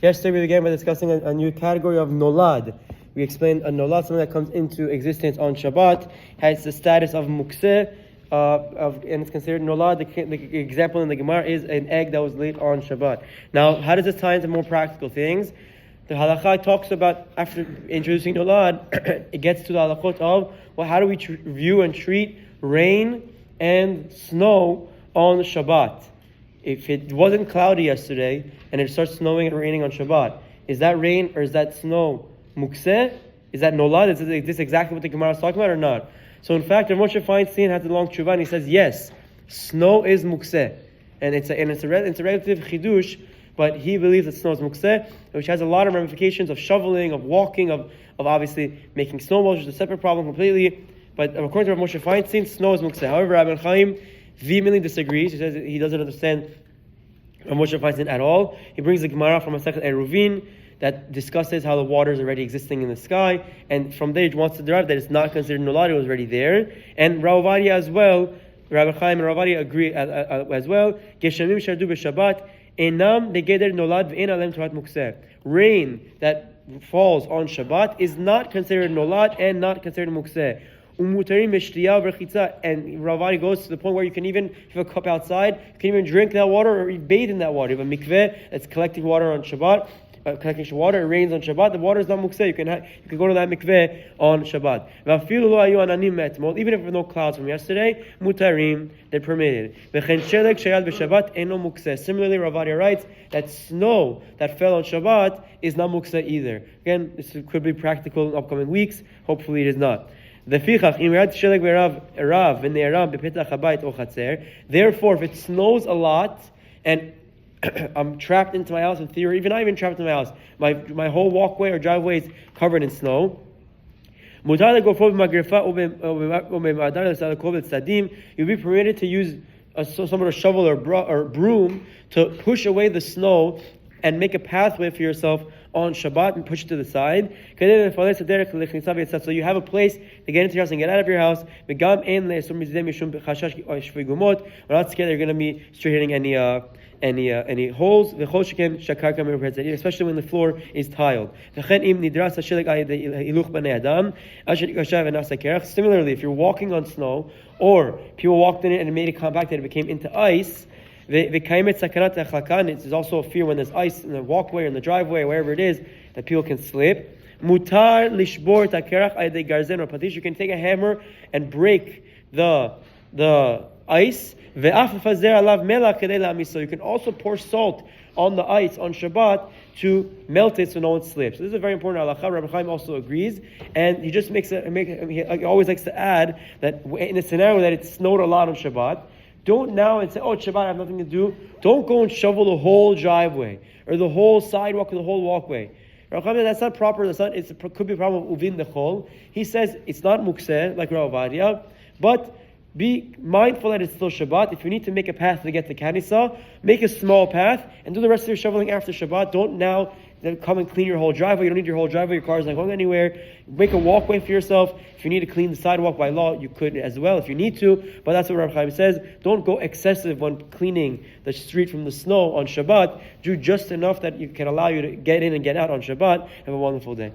Yesterday we began by discussing a new category of Nolad. We explained a Nolad, something that comes into existence on Shabbat, has the status of Muktzeh, and it's considered Nolad. The example in the Gemara is an egg that was laid on Shabbat. Now, how does this tie into more practical things? The Halakha talks about, after introducing Nolad, it gets to the Halachot of, well, how do we view and treat rain and snow on Shabbat? If it wasn't cloudy yesterday and it starts snowing and raining on Shabbat, is that rain or is that snow Muktzeh? Is that Nolad? Is this exactly what the Gemara is talking about or not? So in fact, Rav Moshe Feinstein has a long tshuva and he says, yes, snow is Muktzeh. And it's a relative chidush, but he believes that snow is Muktzeh, which has a lot of ramifications of shoveling, of walking, of obviously making snowballs, which is a separate problem completely. But according to Rav Moshe Feinstein, snow is Muktzeh. However, Rabbi Haim vehemently disagrees. He says he doesn't understand Rav Moshe Feinstein at all. He brings the Gemara from a second Eruvin that discusses how the water is already existing in the sky, and from there he wants to derive that it's not considered Nolad, it was already there. And Ovadia as well, Rabbi Haim and Ovadia agree as well. Geshamim shardu b'Shabbat enam begeder Nolad v'en alem Torah Muktzeh. Rain that falls on Shabbat is not considered Nolad and not considered Muktzeh. And Ravadi goes to the point where you can even, if you have a cup outside, you can even drink that water or bathe in that water. You have a mikveh that's collecting water on Shabbat, collecting water, it rains on Shabbat, the water is not mukseh, you can go to that mikveh on Shabbat. Even if there were no clouds from yesterday, mutarim, they're permitted. Similarly, Ravadi writes that snow that fell on Shabbat is not mukseh either. Again, this could be practical in upcoming weeks, hopefully it is not. Therefore, if it snows a lot and I'm trapped into my house, in theory, even not even trapped in my house, my whole walkway or driveway is covered in snow, you'll be permitted to use some sort of shovel or broom to push away the snow and make a pathway for yourself on Shabbat and push it to the side. So you have a place to get into your house and get out of your house. We're not scared they're going to be straight hitting any holes, especially when the floor is tiled. Similarly, if you're walking on snow, or people walked in it and it made it compact and it became into ice, there's also a fear when there's ice in the walkway or in the driveway or wherever it is that people can slip. Mutar lishbor takerach ayde garzen or patish. You can take a hammer and break the ice. So you can also pour salt on the ice on Shabbat to melt it so no one slips. So this is a very important halakha. Rabbi Haim also agrees, and he just he always likes to add that in a scenario that it snowed a lot on Shabbat, don't now and say, oh, Shabbat, I have nothing to do. Don't go and shovel the whole driveway or the whole sidewalk or the whole walkway. That's not proper. It could be a problem of uvin dechol. He says it's not mukseh like Rav Ovadia, but be mindful that it's still Shabbat. If you need to make a path to get to Kanisa, make a small path and do the rest of your shoveling after Shabbat. Don't now come and clean your whole driveway. You don't need your whole driveway. Your car is not going anywhere. Make a walkway for yourself. If you need to clean the sidewalk by law, you could as well if you need to. But that's what Rabbi Haim says. Don't go excessive when cleaning the street from the snow on Shabbat. Do just enough that you can allow you to get in and get out on Shabbat. Have a wonderful day.